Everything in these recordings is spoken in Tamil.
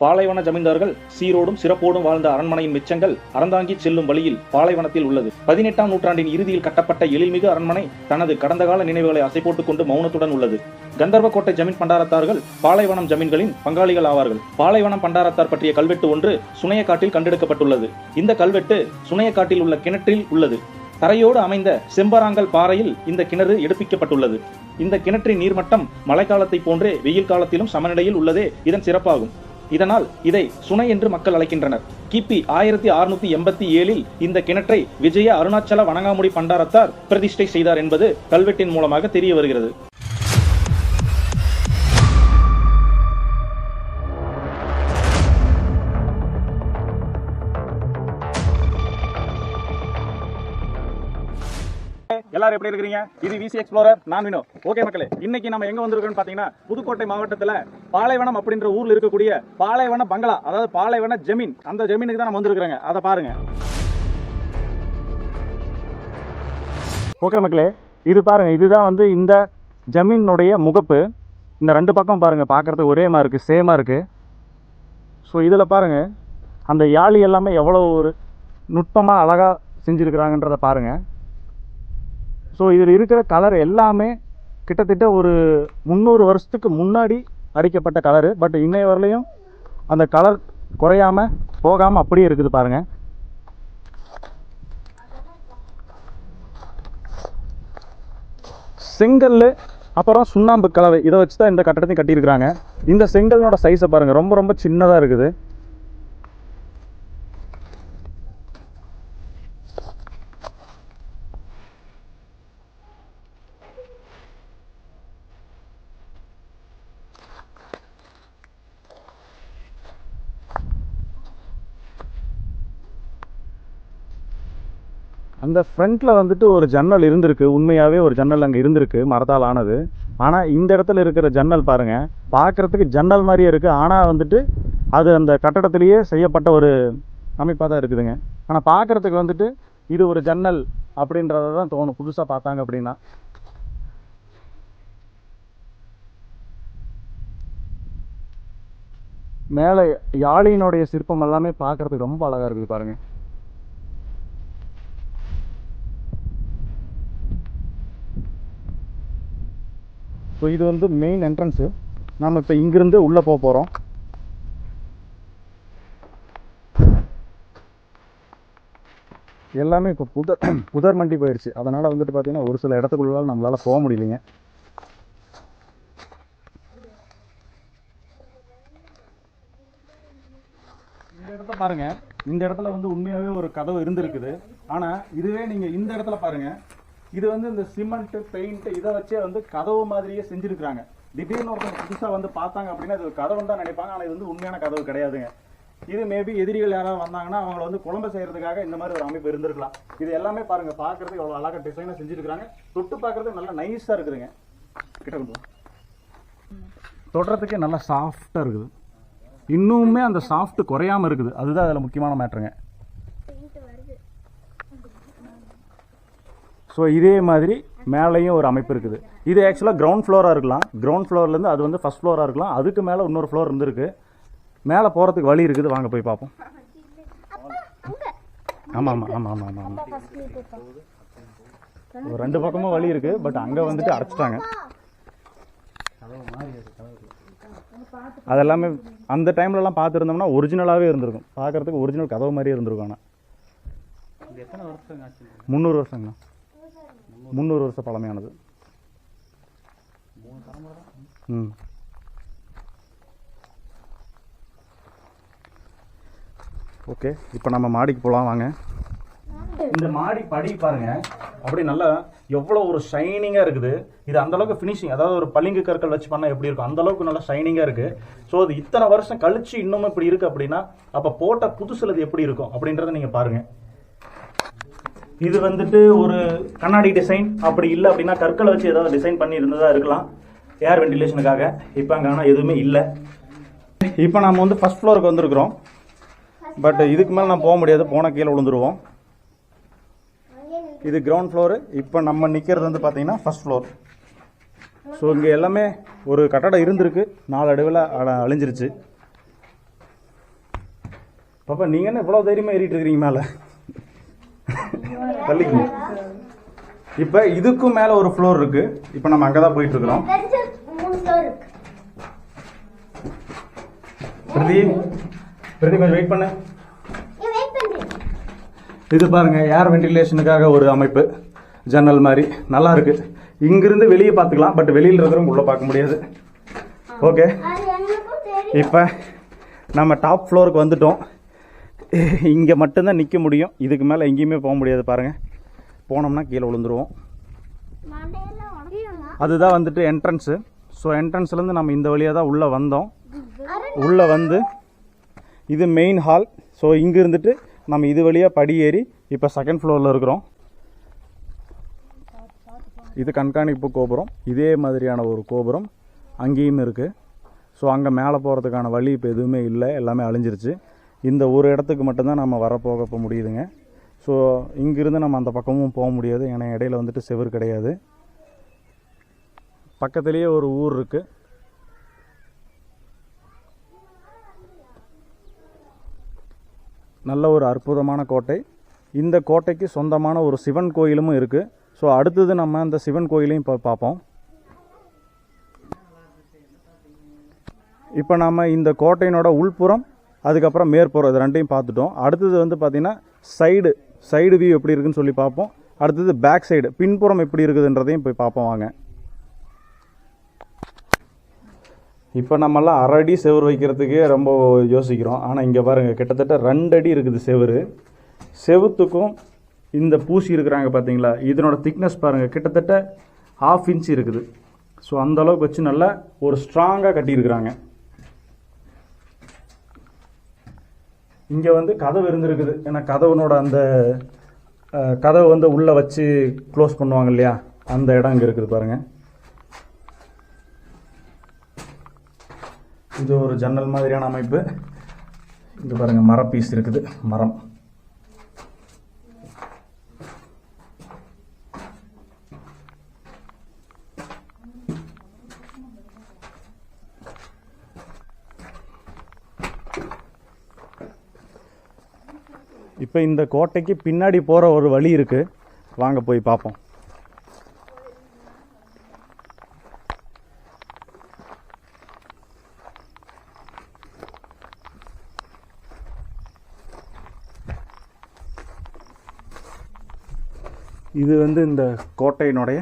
பாலைவன ஜமீன்தார்கள் சீரோடும் சிறப்போடும் வாழ்ந்த அரண்மனையின் மிச்சங்கள் அறந்தாங்கி செல்லும் வழியில் பாலைவனத்தில் உள்ளது. 18ஆம் நூற்றாண்டின் இறுதியில் கட்டப்பட்ட எழில்மிகு அரண்மனை தனது கடந்த கால நினைவுகளை அசை போட்டுக் கொண்டு மௌனத்துடன் உள்ளது. கந்தர்வக்கோட்டை ஜமீன் பண்டாரத்தார்கள் பாலைவனம் ஜமீன்களின் பங்காளிகள் ஆவார்கள். பாலைவனம் பண்டாரத்தார் பற்றிய கல்வெட்டு ஒன்று சுனையக்காட்டில் கண்டெடுக்கப்பட்டுள்ளது. இந்த கல்வெட்டு சுனையக்காட்டில் உள்ள கிணற்றில் உள்ளது. தரையோடு அமைந்த செம்பராங்கல் பாறையில் இந்த கிணறு எடுப்பிக்கப்பட்டுள்ளது. இந்த கிணற்றின் நீர்மட்டம் மழைக்காலத்தை போன்றே வெயில் காலத்திலும் சமநிலையில் உள்ளதே இதன் சிறப்பாகும். இதனால் இதை சுனை என்று மக்கள் அழைக்கின்றனர். கிபி 1687 இந்த கிணற்றை விஜய அருணாச்சல வணங்காமுடி பண்டாரத்தார் பிரதிஷ்டை செய்தார் என்பது கல்வெட்டின் மூலமாக தெரிய வருகிறது. எல்லாரும் எப்படி இருக்கீங்க? இது விசி எக்ஸ்ப்ளோரர், நான் வினோ. ஓகே மக்களே, இன்னைக்கு நம்ம எங்க வந்திருக்கோம்னு பாத்தீங்கன்னா புதுக்கோட்டை மாவட்டத்துல பாலைவனம் அப்படின்ற ஊர்ல இருக்கக்கூடிய பாலைவன பங்களா, அதாவது பாலைவன ஜமீன், அந்த ஜமீனுக்கு தான் நம்ம வந்திருக்கிறோங்க. அதை பாருங்க. ஓகே மக்களே, இது பாருங்க, இதுதான் வந்து இந்த ஜமீனுடைய முகப்பு. இந்த ரெண்டு பக்கம் பாருங்க, பார்க்கறதுக்கு ஒரே மாதிரி இருக்கு, சேமா இருக்கு. ஸோ இதில் பாருங்க, அந்த யாழி எல்லாமே எவ்வளோ ஒரு நுட்பமாக அழகாக செஞ்சுருக்கிறாங்கன்றதை பாருங்க. ஸோ இதில் இருக்கிற கலர் எல்லாமே கிட்டத்தட்ட ஒரு 300 வருஷத்துக்கு முன்னாடி அடிக்கப்பட்ட கலரு. பட் இன்னைய வரலையும் அந்த கலர் குறையாமல் போகாமல் அப்படியே இருக்குது பாருங்க. செங்கல் அப்புறம் சுண்ணாம்பு கலவை இதை வச்சு தான் இந்த கட்டடத்தையும் கட்டியிருக்கிறாங்க. இந்த செங்கலோட சைஸை பாருங்கள், ரொம்ப ரொம்ப சின்னதாக இருக்குது. அந்த ஃப்ரண்ட்டில் வந்துட்டு ஒரு ஜன்னல் இருந்திருக்கு, உண்மையாகவே ஒரு ஜன்னல் அங்கே இருந்திருக்கு, மரத்தால் ஆனது. ஆனால் இந்த இடத்துல இருக்கிற ஜன்னல் பாருங்கள், பார்க்குறதுக்கு ஜன்னல் மாதிரியே இருக்குது. ஆனால் வந்துட்டு அது அந்த கட்டடத்திலேயே செய்யப்பட்ட ஒரு அமைப்பாக தான் இருக்குதுங்க. ஆனால் பார்க்குறதுக்கு வந்துட்டு இது ஒரு ஜன்னல் அப்படின்றத தான் தோணும், புதுசாக பார்த்தாங்க அப்படின்னா. மேலே யாழியினுடைய சிற்பம் எல்லாமே பார்க்குறதுக்கு ரொம்ப அழகாக இருக்குது பாருங்கள். ஸோ இது வந்து மெயின் என்ட்ரன்ஸு. நாம் இப்போ இங்கிருந்து உள்ளே போக போகிறோம். எல்லாமே இப்போ புதர் மண்டி போயிடுச்சு. அதனால் வந்துட்டு பார்த்திங்கன்னா ஒரு சில இடத்துக்குள்ளால நம்மளால் போக முடியலைங்க. இந்த இடத்த பாருங்கள், இந்த இடத்துல வந்து உண்மையாகவே ஒரு கதவு இருந்திருக்குது. ஆனால் இதுவே நீங்கள் இந்த இடத்துல பாருங்கள், இது வந்து இந்த சிமெண்ட் பெயிண்ட் இதை வச்சே வந்து கதவு மாதிரியே செஞ்சுருக்குறாங்க. திடீர்னு ஒருத்தவங்க புதுசாக வந்து பார்த்தாங்க அப்படின்னா இது கதவுன்னு தான் நினைப்பாங்க. ஆனால் இது வந்து உண்மையான கதவு கிடையாதுங்க. இது மேபி எதிரிகள் யாராவது வந்தாங்கன்னா அவங்கள வந்து குழம்பு செய்யறதுக்காக இந்த மாதிரி ஒரு அமைப்பு இருந்திருக்கலாம். இது எல்லாமே பாருங்க, பார்க்கறதுக்கு எவ்வளோ அழகாக டிசைனாக செஞ்சுருக்காங்க. தொட்டு பார்க்கறதுக்கு நல்லா நைஸாக இருக்குதுங்க. கிட்ட கொண்டு தொடுறதுக்கே நல்லா சாஃப்டாக இருக்குது. இன்னுமே அந்த சாஃப்ட் குறையாமல் இருக்குது. அதுதான் அதில் முக்கியமான மேட்டருங்க. ஸோ இதே மாதிரி மேலேயும் ஒரு அமைப்பு இருக்குது. இது ஆக்சுவலாக கிரவுண்ட் ஃப்ளோராக இருக்கலாம். கிரவுண்ட் ஃப்ளோர்லேருந்து அது வந்து ஃபஸ்ட் ஃப்ளோராக இருக்கலாம். அதுக்கு மேலே இன்னொரு ஃப்ளோர் இருந்திருக்கு. மேலே போகிறதுக்கு வழி இருக்குது, வாங்க போய் பார்ப்போம். ஆமாம் ஆமாம் ஆமாம் ஆமாம் ஆமாம் ஆமாம் ஒரு ரெண்டு பக்கமும் வழி இருக்குது. பட் அங்கே வந்துட்டு அடைச்சிட்டாங்க. அதெல்லாமே அந்த டைம்லலாம் பார்த்துருந்தோம்னா ஒரிஜினலாகவே இருந்திருக்கும். பார்க்குறதுக்கு ஒரிஜினல் கதவு மாதிரியே இருந்திருக்கும். ஆனால் 300 வருஷங்கண்ணா, 300 வருஷம் பழமையானது. ஓகே, இப்போ நம்ம மாடிக்கு போகலாம் வாங்க. இந்த மாடி படி பாருங்க, அப்படி நல்லா எவ்வளோ ஒரு ஷைனிங்காக இருக்குது. இது அந்தளவுக்கு ஃபினிஷிங், அதாவது ஒரு பளிங்கு கற்கள் வச்சு பண்ணால் எப்படி இருக்கும் அந்தளவுக்கு நல்லா ஷைனிங்காக இருக்குது. ஸோ அது இத்தனை வருஷம் கழிச்சு இன்னமும் இப்படி இருக்குது அப்படின்னா அப்போ போட்ட புதுசில் இது எப்படி இருக்கும் அப்படின்றத நீங்கள் பாருங்கள். இது வந்துட்டு ஒரு கண்ணாடி டிசைன், அப்படி இல்லை அப்படின்னா கற்களை வச்சு ஏதாவது டிசைன் பண்ணி இருந்ததா இருக்கலாம் ஏர் வென்டிலேஷனுக்காக. இப்போ அங்கே ஆனால் எதுவுமே இல்லை. இப்போ நம்ம வந்து ஃபர்ஸ்ட் ஃப்ளோருக்கு வந்திருக்கிறோம். பட் இதுக்கு மேலே நான் போக முடியாது, போனால் கீழே விழுந்துருவோம். இது கிரவுண்ட் ஃப்ளோரு. இப்போ நம்ம நிற்கிறது வந்து பார்த்தீங்கன்னா ஃபர்ஸ்ட் ஃப்ளோர். ஸோ இங்கே எல்லாமே ஒரு கட்டடம் இருந்திருக்கு, நாளடைவில் அழிஞ்சிருச்சு. பாப்பா நீங்க என்ன இவ்வளவு தைரியமா ஏறிட்டு இருக்கீங்க மேல? தள்ளிக்கங்க. இப்ப இதுக்கும் மேல ஒரு ஃப்ளோர் இருக்கு. இப்ப நம்ம அங்கதான் போயிட்டு இருக்கிறோம். பிரதி கொஞ்சம் வெயிட் பண்ணு. இது பாருங்க ஏர் வென்டிலேஷனுக்காக ஒரு அமைப்பு, ஜன்னல் மாதிரி நல்லா இருக்கு. இங்கிருந்து வெளியே பார்த்துக்கலாம், பட் வெளியில் இருக்கிறவங்க உள்ள பார்க்க முடியாது. ஓகே, இப்போ நம்ம டாப் ஃப்ளோருக்கு வந்துட்டோம். இங்கே மட்டும்தான் நிற்க முடியும், இதுக்கு மேலே எங்கேயுமே போக முடியாது. பாருங்கள், போனோம்னா கீழே விழுந்துருவோம். அதுதான் வந்துட்டு என்ட்ரன்ஸு. ஸோ என்ட்ரன்ஸ்லேருந்து நம்ம இந்த வழியாக தான் உள்ளே வந்தோம். உள்ளே வந்து இது மெயின் ஹால். ஸோ இங்கே இருந்துட்டு நம்ம இது வழியாக படி ஏறி இப்போ செகண்ட் ஃப்ளோரில் இருக்கிறோம். இது கண்காணிப்பு கோபுரம். இதே மாதிரியான ஒரு கோபுரம் அங்கேயும் இருக்குது. ஸோ அங்கே மேலே போகிறதுக்கான வழி இப்போ எதுவுமே இல்லை, எல்லாமே அழிஞ்சிருச்சு. இந்த ஒரு இடத்துக்கு மட்டும்தான் நம்ம வரப்போக இப்போ முடியுதுங்க. ஸோ இங்கிருந்து நம்ம அந்த பக்கமும் போக முடியாது, ஏன்னா இடையில வந்துட்டு செவுரு கிடையாது. பக்கத்துலேயே ஒரு ஊர் இருக்குது. நல்ல ஒரு அற்புதமான கோட்டை. இந்த கோட்டைக்கு சொந்தமான ஒரு சிவன் கோயிலும் இருக்குது. ஸோ அடுத்தது நம்ம அந்த சிவன் கோயிலையும் இப்போ பார்ப்போம். இப்போ நம்ம இந்த கோட்டையினோட உள்புறம் அதுக்கப்புறம் மேற்புறம் இது ரெண்டையும் பார்த்துட்டோம். அடுத்தது வந்து பார்த்திங்கன்னா சைடு வியூ எப்படி இருக்குதுன்னு சொல்லி பார்ப்போம். அடுத்தது பேக் சைடு பின்புறம் எப்படி இருக்குதுன்றதையும் போய் பார்ப்போம் வாங்க. இப்போ நம்மளாம் அரடி செவுரு வைக்கிறதுக்கே ரொம்ப யோசிக்கிறோம். ஆனால் இங்கே பாருங்கள், கிட்டத்தட்ட 2 அடி இருக்குது செவுரு. செவுத்துக்கும் இந்த பூசி இருக்கிறாங்க பார்த்தீங்களா, இதனோட திக்னஸ் பாருங்கள், கிட்டத்தட்ட 1/2 இன்ச் இருக்குது. ஸோ அந்தளவுக்கு வச்சு நல்லா ஒரு ஸ்ட்ராங்காக கட்டியிருக்கிறாங்க. இங்கே வந்து கதவு இருந்துருக்குது. ஏன்னா கதவுனோட அந்த கதவு வந்து உள்ளே வச்சு க்ளோஸ் பண்ணுவாங்க இல்லையா, அந்த இடம் இங்கே இருக்குது பாருங்கள். இது ஒரு ஜன்னல் மாதிரியான அமைப்பு. இங்கே பாருங்கள், மர பீஸ் இருக்குது, மரம். இப்போ இந்த கோட்டைக்கு பின்னாடி போகிற ஒரு வழி இருக்குது, வாங்க போய் பார்ப்போம். இது வந்து இந்த கோட்டையினுடைய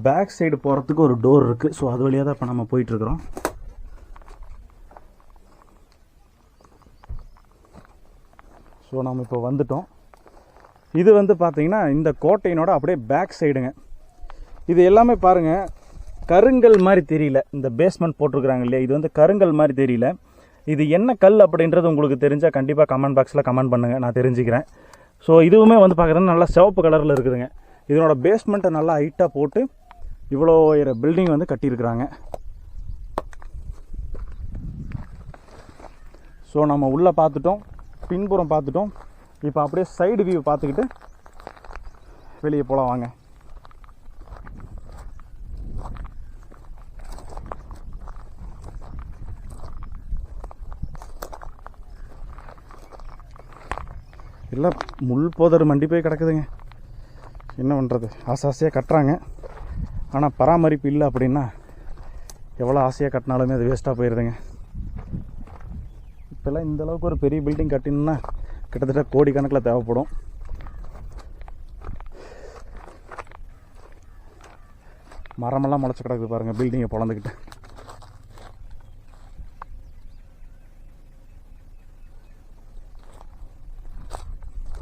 பேக் சைடு போகிறதுக்கு ஒரு டோர் இருக்குது. ஸோ அது வழியாக தான் இப்போ நம்ம போயிட்டுருக்குறோம். ஸோ நம்ம இப்போ வந்துட்டோம். இது வந்து பார்த்திங்கன்னா இந்த கோட்டையினோட அப்படியே பேக் சைடுங்க. இது எல்லாமே பாருங்கள் கருங்கல் மாதிரி தெரியல. இந்த பேஸ்மெண்ட் போட்டிருக்கிறாங்க இல்லையா, இது வந்து கருங்கல் மாதிரி தெரியல. இது என்ன கல் அப்படின்றது உங்களுக்கு தெரிஞ்சால் கண்டிப்பாக கமெண்ட் பாக்ஸில் கமெண்ட் பண்ணுங்கள், நான் தெரிஞ்சுக்கிறேன். ஸோ இதுவுமே வந்து பார்க்குறதுனா நல்லா சிவப்பு கலரில் இருக்குதுங்க. இதனோட பேஸ்மெண்ட்டை நல்லா ஹைட்டாக போட்டு இவ்வளோ பில்டிங் வந்து கட்டியிருக்கிறாங்க. ஸோ நம்ம உள்ளே பார்த்துட்டோம், பின்புறம் பார்த்துட்டோம். இப்போ அப்படியே சைடு வியூ பார்த்துக்கிட்டு வெளியே போகலாம் வாங்க. எல்லாம் முள் போதர் மண்டி போய் கிடக்குதுங்க. என்ன பண்ணுறது, ஆசையாக கட்டுறாங்க. ஆனால் பராமரிப்பு இல்லை அப்படின்னா எவ்வளோ ஆசையாக கட்டினாலுமே அது வேஸ்ட்டாக போயிடுதுங்க. இப்போல்லாம் இந்தளவுக்கு ஒரு பெரிய பில்டிங் கட்டினா கிட்டத்தட்ட கோடிக்கணக்கில் தேவைப்படும். மரமெல்லாம் முளைச்சி கிடக்குது பாருங்கள், பில்டிங்கை பொழந்துக்கிட்டு.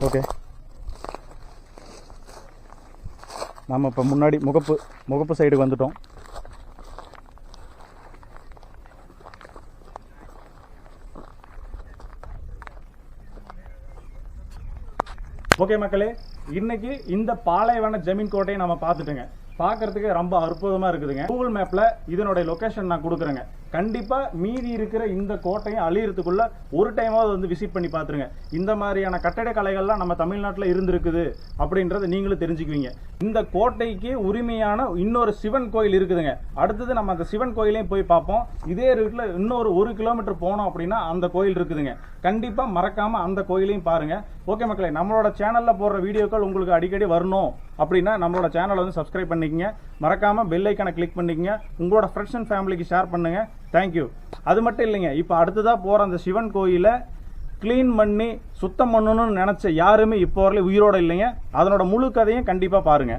ஓகே, நம்ம இப்போ முன்னாடி முகப்பு சைடுக்கு வந்துட்டோம். ஓகே மக்களே, இன்னைக்கு இந்த பாலைவன ஜமீன் கோட்டையை நம்ம பார்த்துட்டுங்க. பார்க்கறதுக்கு ரொம்ப அற்புதமாக இருக்குதுங்க. கூகுள் மேப்பில் இதனுடைய லொக்கேஷன் நான் கொடுக்குறேங்க. கண்டிப்பா மீதி இருக்கிற இந்த கோட்டையும் அழியறதுக்குள்ள ஒரு டைமாவது வந்து விசிட் பண்ணி பார்த்துருங்க. இந்த மாதிரியான கட்டடக்கலைகள்லாம் நம்ம தமிழ்நாட்டில் இருந்திருக்குது அப்படின்றத நீங்களும் தெரிஞ்சுக்குவீங்க. இந்த கோட்டைக்கு உரிமையான இன்னொரு சிவன் கோயில் இருக்குதுங்க. அடுத்தது நம்ம அந்த சிவன் கோயிலையும் போய் பார்ப்போம். இதே ரூட்ல இன்னொரு 1 கிலோமீட்டர் போனோம் அப்படின்னா அந்த கோயில் இருக்குதுங்க. கண்டிப்பா மறக்காம அந்த கோயிலையும் பாருங்க. ஓகே மக்களே, நம்மளோட சேனல்ல போடுற வீடியோக்கள் உங்களுக்கு அடிக்கடி வரணும் அப்படின்னா நம்மளோட சேனலை வந்து சப்ஸ்கிரைப் பண்ணிக்கங்க. மறக்காம பெல் ஐக்கானை கிளிக் பண்ணிக்கங்க. உங்களோட ஃப்ரெண்ட்ஸ் அண்ட் ஃபேமிலிக்கு ஷேர் பண்ணுங்க. தேங்க்யூ. அது மட்டும் இல்லைங்க, இப்போ அடுத்ததா போற அந்த சிவன் கோயிலை கிளீன் பண்ணி சுத்தம் பண்ணணும்னு நினைச்ச யாருமே இப்போ வரல உயிரோட இல்லைங்க. அதனோட முழு கதையும் கண்டிப்பா பாருங்க.